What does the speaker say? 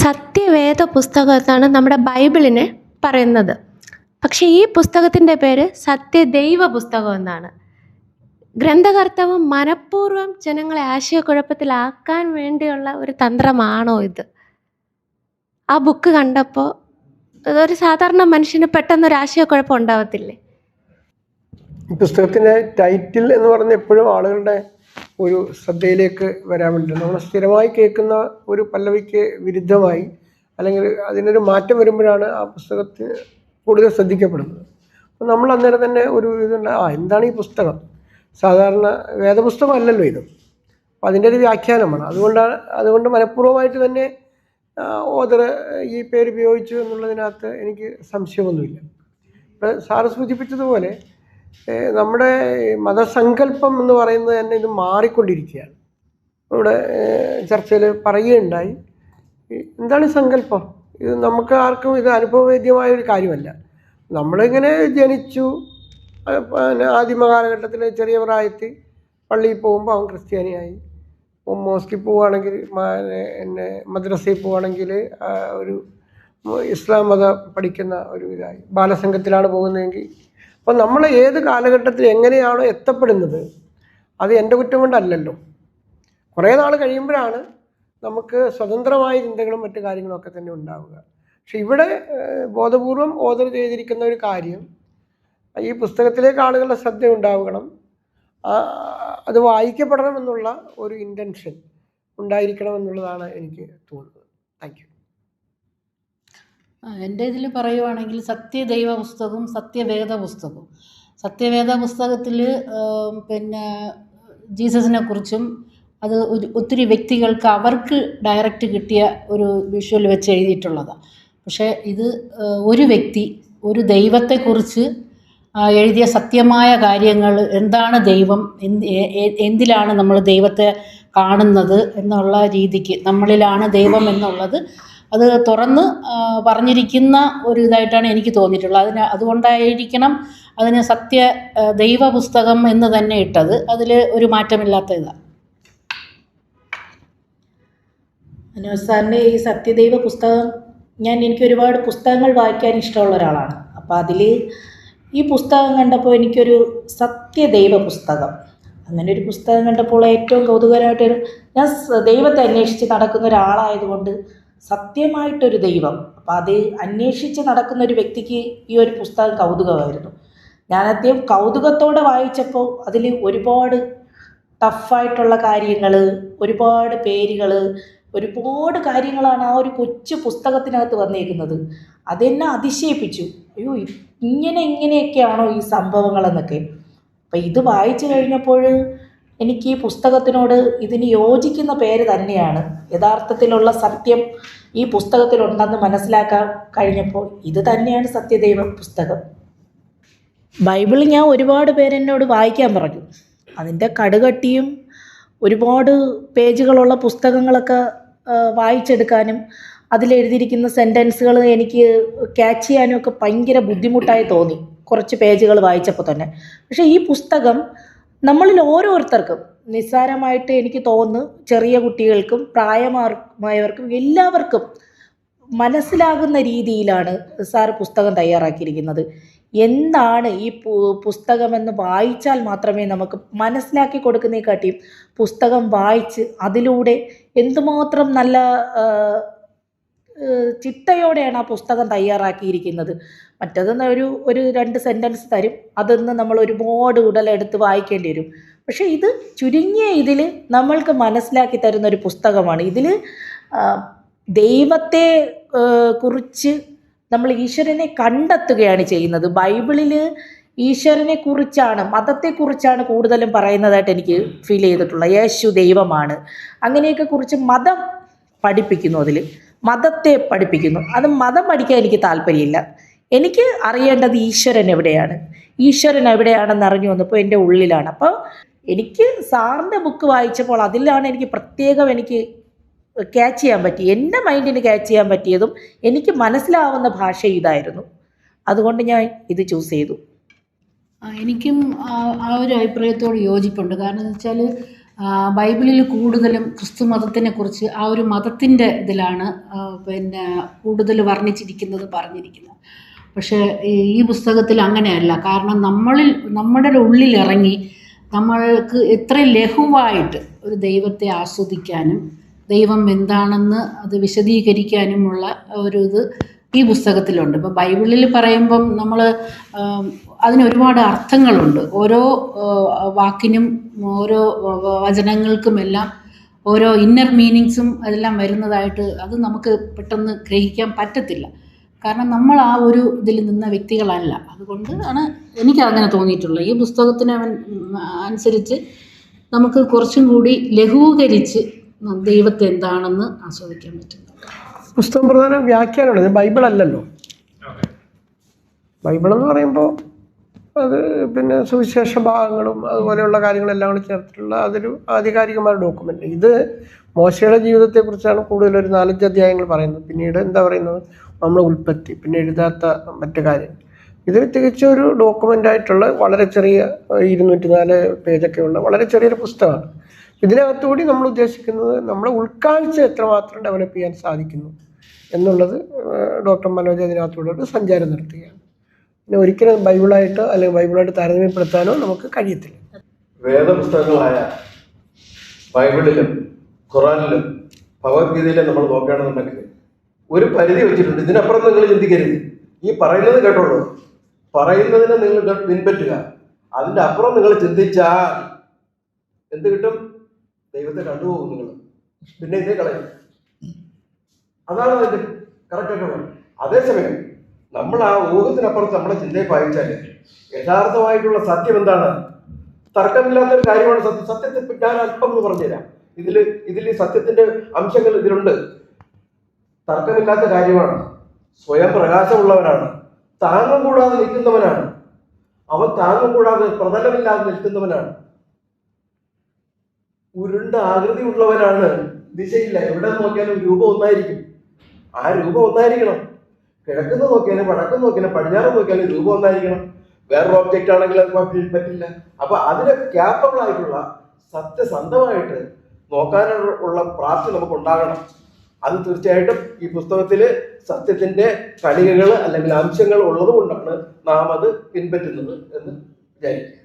സത്യവേദ പുസ്തകം എന്നാണ് നമ്മുടെ ബൈബിളിനെ പറയുന്നത്. പക്ഷേ ഈ പുസ്തകത്തിൻ്റെ പേര് സത്യദൈവ പുസ്തകം എന്നാണ്. ഗ്രന്ഥകർത്താവ് മനഃപൂർവ്വം ജനങ്ങളെ ആശയക്കുഴപ്പത്തിലാക്കാൻ വേണ്ടിയുള്ള ഒരു തന്ത്രമാണോ ഇത്? ആ ബുക്ക് കണ്ടപ്പോൾ ഒരു സാധാരണ മനുഷ്യന് പെട്ടെന്നൊരു ആശയക്കുഴപ്പം ഉണ്ടാവത്തില്ലേ? ഈ പുസ്തകത്തിൻ്റെ ടൈറ്റിൽ എന്ന് പറഞ്ഞ എപ്പോഴും ആളുകളുടെ ഒരു ശ്രദ്ധയിലേക്ക് വരാൻ വേണ്ടി നമ്മൾ സ്ഥിരമായി കേൾക്കുന്ന ഒരു പല്ലവിക്ക് വിരുദ്ധമായി അല്ലെങ്കിൽ അതിനൊരു മാറ്റം വരുമ്പോഴാണ് ആ പുസ്തകത്തിൽ കൂടുതൽ ശ്രദ്ധിക്കപ്പെടുന്നത്. അപ്പോൾ നമ്മൾ അന്നേരം തന്നെ ഒരു ഇതുണ്ട്, എന്താണ് ഈ പുസ്തകം? സാധാരണ വേദപുസ്തകം അല്ലല്ലോ ഇത്. അപ്പോൾ അതിൻ്റെ ഒരു വ്യാഖ്യാനമാണ്. അതുകൊണ്ട് മനഃപൂർവ്വമായിട്ട് തന്നെ ഓതർ ഈ പേര് ഉപയോഗിച്ചു എന്നുള്ളതിനകത്ത് എനിക്ക് സംശയമൊന്നുമില്ല. ഇപ്പോൾ സാറ് സൂചിപ്പിച്ചതുപോലെ നമ്മുടെ മതസങ്കല്പം എന്ന് പറയുന്നത് തന്നെ ഇത് മാറിക്കൊണ്ടിരിക്കുകയാണ്. ഇവിടെ ചർച്ചയിൽ പറയുകയുണ്ടായി, എന്താണ് ഈ സങ്കല്പം? ഇത് നമുക്ക് ആർക്കും ഇത് അനുഭവവേദ്യമായ ഒരു കാര്യമല്ല. നമ്മളിങ്ങനെ ജനിച്ചു, ആദിമ കാലഘട്ടത്തിൽ ചെറിയ പ്രായത്തിൽ പള്ളിയിൽ പോകുമ്പോൾ അവൻ ക്രിസ്ത്യാനിയായി, മോസ്കിൽ പോവുകയാണെങ്കിൽ മദ്രസയിൽ പോവുകയാണെങ്കിൽ ഒരു ഇസ്ലാം മതം പഠിക്കുന്ന ഒരു ഇതായി, ബാലസംഘത്തിലാണ് പോകുന്നതെങ്കിൽ. അപ്പോൾ നമ്മൾ ഏത് കാലഘട്ടത്തിൽ എങ്ങനെയാണോ എത്തപ്പെടുന്നത് അത് എൻ്റെ കുറ്റം കൊണ്ടല്ലല്ലോ. കുറേ നാൾ കഴിയുമ്പോഴാണ് നമുക്ക് സ്വതന്ത്രമായ ചിന്തകളും മറ്റു കാര്യങ്ങളൊക്കെ തന്നെ ഉണ്ടാവുക. പക്ഷെ ഇവിടെ ബോധപൂർവം ഓർഡർ ചെയ്തിരിക്കുന്ന ഒരു കാര്യം, ഈ പുസ്തകത്തിലേക്ക് ആളുകളുടെ ശ്രദ്ധ ഉണ്ടാവണം, അത് വായിക്കപ്പെടണമെന്നുള്ള ഒരു ഇൻറ്റൻഷൻ ഉണ്ടായിരിക്കണം എന്നുള്ളതാണ് എനിക്ക് തോന്നുന്നത്. Thank you. എൻ്റെ ഇതിൽ പറയുവാണെങ്കിൽ സത്യദൈവ പുസ്തകവും സത്യവേദ പുസ്തകവും. സത്യവേദ പുസ്തകത്തിൽ പിന്നെ ജീസസിനെ കുറിച്ചും അത് ഒത്തിരി വ്യക്തികൾക്ക് അവർക്ക് ഡയറക്റ്റ് കിട്ടിയ ഒരു വിഷ്വൽ വെച്ച് എഴുതിയിട്ടുള്ളതാണ്. പക്ഷേ ഇത് ഒരു വ്യക്തി ഒരു ദൈവത്തെക്കുറിച്ച് എഴുതിയ സത്യമായ കാര്യങ്ങൾ, എന്താണ് ദൈവം, എന്തിലാണ് നമ്മൾ ദൈവത്തെ കാണുന്നത് എന്നുള്ള രീതിക്ക്, നമ്മളിലാണ് ദൈവം എന്നുള്ളത് അത് തുറന്ന് പറഞ്ഞിരിക്കുന്ന ഒരു ഇതായിട്ടാണ് എനിക്ക് തോന്നിയിട്ടുള്ളത്. അതുകൊണ്ടായിരിക്കണം അതിന് ദൈവ പുസ്തകം എന്ന് തന്നെ ഇട്ടത്. അതിൽ ഒരു മാറ്റമില്ലാത്ത ഇതാണ്. മനോജ് സാറിൻ്റെ ഈ സത്യദൈവ പുസ്തകം, എനിക്ക് ഒരുപാട് പുസ്തകങ്ങൾ വായിക്കാൻ ഇഷ്ടമുള്ള ഒരാളാണ്. അപ്പോൾ അതിൽ ഈ പുസ്തകം കണ്ടപ്പോൾ എനിക്കൊരു സത്യദൈവ പുസ്തകം, അങ്ങനെ ഒരു പുസ്തകം കണ്ടപ്പോൾ ഏറ്റവും കൗതുകരമായിട്ടൊരു, ഞാൻ ദൈവത്തെ അന്വേഷിച്ച് നടക്കുന്ന ഒരാളായതുകൊണ്ട് സത്യമായിട്ടൊരു ദൈവം, അപ്പോൾ അത് അന്വേഷിച്ച് നടക്കുന്ന ഒരു വ്യക്തിക്ക് ഈ ഒരു പുസ്തകം കൗതുകമായിരുന്നു. ഞാനാദ്യം കൗതുകത്തോടെ വായിച്ചപ്പോൾ അതിൽ ഒരുപാട് ടഫായിട്ടുള്ള കാര്യങ്ങൾ, ഒരുപാട് പേരുകൾ, ഒരുപാട് കാര്യങ്ങളാണ് ആ ഒരു കൊച്ചു പുസ്തകത്തിനകത്ത് വന്നേക്കുന്നത്. അതെന്നെ അതിശയിപ്പിച്ചു. അയ്യോ, ഇങ്ങനെയൊക്കെയാണോ ഈ സംഭവങ്ങളെന്നൊക്കെ. അപ്പം ഇത് വായിച്ചു കഴിഞ്ഞപ്പോൾ എനിക്ക് ഈ പുസ്തകത്തിനോട് ഇതിന് യോജിക്കുന്ന പേര് തന്നെയാണ്. യഥാർത്ഥത്തിലുള്ള സത്യം ഈ പുസ്തകത്തിലുണ്ടെന്ന് മനസ്സിലാക്കാൻ കഴിഞ്ഞപ്പോൾ ഇത് തന്നെയാണ് സത്യദൈവ പുസ്തകം. ബൈബിൾ ഞാൻ ഒരുപാട് പേരെന്നോട് വായിക്കാൻ പറഞ്ഞു. അതിൻ്റെ കടുകട്ടിയും ഒരുപാട് പേജുകളുള്ള പുസ്തകങ്ങളൊക്കെ വായിച്ചെടുക്കാനും അതിലെഴുതിയിരിക്കുന്ന സെൻറ്റൻസുകൾ എനിക്ക് ക്യാച്ച് ചെയ്യാനും ഒക്കെ ഭയങ്കര ബുദ്ധിമുട്ടായി തോന്നി കുറച്ച് പേജുകൾ വായിച്ചപ്പോൾ തന്നെ. പക്ഷേ ഈ പുസ്തകം നമ്മളിൽ ഓരോരുത്തർക്കും നിസ്സാരമായിട്ട് എനിക്ക് തോന്നുന്നു, ചെറിയ കുട്ടികൾക്കും പ്രായമായവർക്കും എല്ലാവർക്കും മനസ്സിലാകുന്ന രീതിയിലാണ് സാർ പുസ്തകം തയ്യാറാക്കിയിരിക്കുന്നത്. എന്താണ് ഈ പുസ്തകമെന്ന് വായിച്ചാൽ മാത്രമേ നമുക്ക് മനസ്സിലാക്കി കൊടുക്കുന്നതിനെക്കാട്ടിയും പുസ്തകം വായിച്ച് അതിലൂടെ എന്തുമാത്രം നല്ല ചിട്ടയോടെയാണ് ആ പുസ്തകം തയ്യാറാക്കിയിരിക്കുന്നത്. മറ്റതൊന്ന് ഒരു 2 സെൻറ്റൻസ് തരും, അതൊന്ന് നമ്മൾ ഒരുപാട് ഉടലെടുത്ത് വായിക്കേണ്ടി വരും. പക്ഷേ ഇത് ചുരുങ്ങിയ ഇതിൽ നമ്മൾക്ക് മനസ്സിലാക്കി തരുന്നൊരു പുസ്തകമാണ്. ഇതിൽ ദൈവത്തെ കുറിച്ച് നമ്മൾ ഈശ്വരനെ കണ്ടെത്തുകയാണ് ചെയ്യുന്നത്. ബൈബിളിൽ ഈശ്വരനെ കുറിച്ചാണ്, മതത്തെക്കുറിച്ചാണ് കൂടുതലും പറയുന്നതായിട്ട് എനിക്ക് ഫീൽ ചെയ്തിട്ടുള്ളത്. യേശു ദൈവമാണ്, അങ്ങനെയൊക്കെ കുറിച്ച് മതം പഠിപ്പിക്കുന്നു, അതിൽ മതത്തെ പഠിപ്പിക്കുന്നു. അത് മതം പഠിക്കാൻ എനിക്ക് താല്പര്യമില്ല. എനിക്ക് അറിയേണ്ടത് ഈശ്വരൻ എവിടെയാണെന്ന് അറിഞ്ഞു വന്നപ്പോൾ എൻ്റെ ഉള്ളിലാണ്. അപ്പോൾ എനിക്ക് സാറിൻ്റെ ബുക്ക് വായിച്ചപ്പോൾ അതിലാണ് എനിക്ക് പ്രത്യേകം എനിക്ക് ക്യാച്ച് ചെയ്യാൻ പറ്റി, എൻ്റെ മൈൻഡിന് ക്യാച്ച് ചെയ്യാൻ പറ്റിയതും എനിക്ക് മനസ്സിലാവുന്ന ഭാഷ ഇതായിരുന്നു. അതുകൊണ്ട് ഞാൻ ഇത് ചൂസ് ചെയ്തു. എനിക്കും ആ ഒരു അഭിപ്രായത്തോട് യോജിപ്പുണ്ട്. കാരണം എന്ന് വെച്ചാൽ ബൈബിളിൽ കൂടുതലും ക്രിസ്തു മതത്തിനെക്കുറിച്ച് ആ ഒരു മതത്തിൻ്റെ ഇതിലാണ് പിന്നെ കൂടുതൽ വർണ്ണിച്ചിരിക്കുന്നത്, പറഞ്ഞിരിക്കുന്നത്. പക്ഷേ ഈ പുസ്തകത്തിൽ അങ്ങനെയല്ല. കാരണം നമ്മുടെ ഉള്ളിൽ ഇറങ്ങി നമ്മൾക്ക് എത്ര ലഘുവായിട്ട് ഒരു ദൈവത്തെ ആസ്വദിക്കാനും ദൈവം എന്താണെന്ന് അത് വിശദീകരിക്കാനുമുള്ള ഒരു ഇത് ഈ പുസ്തകത്തിലുണ്ട്. ഇപ്പോൾ ബൈബിളിൽ പറയുമ്പം നമ്മൾ അതിന് ഒരുപാട് അർത്ഥങ്ങളുണ്ട്. ഓരോ വാക്കിനും ഓരോ വചനങ്ങൾക്കുമെല്ലാം ഓരോ ഇന്നർ മീനിങ്സും അതെല്ലാം വരുന്നതായിട്ട് അത് നമുക്ക് പെട്ടെന്ന് ഗ്രഹിക്കാൻ പറ്റത്തില്ല. കാരണം നമ്മൾ ആ ഒരു ഇതിൽ നിന്ന വ്യക്തികളല്ല. അതുകൊണ്ട് ആണ് എനിക്ക് അങ്ങനെ തോന്നിയിട്ടുള്ളത്. ഈ പുസ്തകത്തിന് അനുസരിച്ച് നമുക്ക് കുറച്ചും കൂടി ലഘൂകരിച്ച് ദൈവത്തെ എന്താണെന്ന് ആസ്വദിക്കാൻ പറ്റും. പുസ്തകം പ്രധാന വ്യാഖ്യാനമാണ്, ഇത് ബൈബിളല്ലല്ലോ. ബൈബിൾ എന്ന് പറയുമ്പോൾ അത് പിന്നെ സുവിശേഷ ഭാഗങ്ങളും അതുപോലെയുള്ള കാര്യങ്ങളെല്ലാം കൂടി ചേർത്തിട്ടുള്ള അതൊരു ആധികാരികമായ ഡോക്യുമെൻ്റ്. ഇത് മോശയുടെ ജീവിതത്തെക്കുറിച്ചാണ് കൂടുതലൊരു 4-5 അധ്യായങ്ങൾ പറയുന്നത്. പിന്നീട് എന്താ പറയുന്നത്, നമ്മുടെ ഉൽപ്പത്തി, പിന്നെ എഴുതാത്ത മറ്റു കാര്യം. ഇത് തികച്ചൊരു ഡോക്യുമെൻ്റായിട്ടുള്ള വളരെ ചെറിയ 204 പേജൊക്കെയുള്ള വളരെ ചെറിയൊരു പുസ്തകമാണ്. ഇതിനകത്തുകൂടി നമ്മൾ ഉദ്ദേശിക്കുന്നത് നമ്മുടെ ഉൾക്കാഴ്ച എത്രമാത്രം ഡെവലപ്പ് ചെയ്യാൻ സാധിക്കുന്നു എന്നുള്ളത് ഡോക്ടർ മനോജ് അതിനകത്തൂടെ ഒരു സഞ്ചാരം നടത്തുകയാണ്. പിന്നെ ഒരിക്കലും ബൈബിളായിട്ട് അല്ലെങ്കിൽ ബൈബിളായിട്ട് താരതമ്യപ്പെടുത്താനോ നമുക്ക് കഴിയത്തില്ല. വേദപുസ്തകങ്ങളായ ബൈബിളിലും ഖുറാനിലും ഭഗവത്ഗീതയിലും നമ്മൾ നോക്കുകയാണെന്നുണ്ടെങ്കിൽ ഒരു പരിധി വെച്ചിട്ടുണ്ട്. ഇതിനപ്പുറം നിങ്ങൾ ചിന്തിക്കരുത്. ഈ പറയുന്നത് കേട്ടോളൂ, പറയുന്നതിനെ നിങ്ങൾ പിൻപറ്റുക. അതിൻ്റെ അപ്പുറം നിങ്ങൾ ചിന്തിച്ചാൽ എന്ത് കിട്ടും? ദൈവത്തെ കണ്ടുപോകും നിങ്ങൾ, പിന്നെ ഇതേ കളയും. അതാണ് അതിൻ്റെ കറക്റ്റായിട്ടുള്ളത്. അതേസമയം നമ്മൾ ആ ഊഹത്തിനപ്പുറത്ത് നമ്മളെ ചിന്തയെ പായിച്ചാൽ യഥാർത്ഥമായിട്ടുള്ള സത്യം എന്താണ്? തർക്കമില്ലാത്തൊരു കാര്യമാണ് സത്യം. സത്യത്തെ ഞാൻ അല്പം എന്ന് പറഞ്ഞുതരാം. ഇതിൽ സത്യത്തിന്റെ അംശങ്ങൾ ഇതിലുണ്ട്. തർക്കമില്ലാത്ത കാര്യമാണ്. സ്വയം പ്രകാശമുള്ളവനാണ്. താങ്ങും കൂടാതെ നിൽക്കുന്നവനാണ്. അവൻ താങ്ങും കൂടാതെ പ്രതലമില്ലാതെ നിൽക്കുന്നവനാണ്. ഉരുണ്ട ആകൃതി ഉള്ളവനാണ്. ദിശയില്ല. എവിടെ നോക്കിയാലും രൂപം ഒന്നായിരിക്കും. ആ രൂപം ഒന്നായിരിക്കണം. കിഴക്കുന്ന നോക്കിയാലും വടക്കും നോക്കിയാലും പടിഞ്ഞാറ് നോക്കിയാലും രൂപം ഒന്നായിരിക്കണം. വേറൊരു ഓബ്ജക്റ്റ് ആണെങ്കിൽ അത് പറ്റില്ല. അപ്പൊ അതിന് ക്യാപ്പബിൾ ആയിട്ടുള്ള സത്യസന്ധമായിട്ട് നോക്കാനുള്ള പ്രാപ്തി നമുക്ക് ഉണ്ടാകണം. അത് തീർച്ചയായിട്ടും ഈ പുസ്തകത്തിൽ സത്യത്തിന്റെ കണികകൾ അല്ലെങ്കിൽ അംശങ്ങൾ ഉള്ളത് കൊണ്ടാണ് നാം അത് പിൻപറ്റുന്നത് എന്ന് വിചാരിക്കും.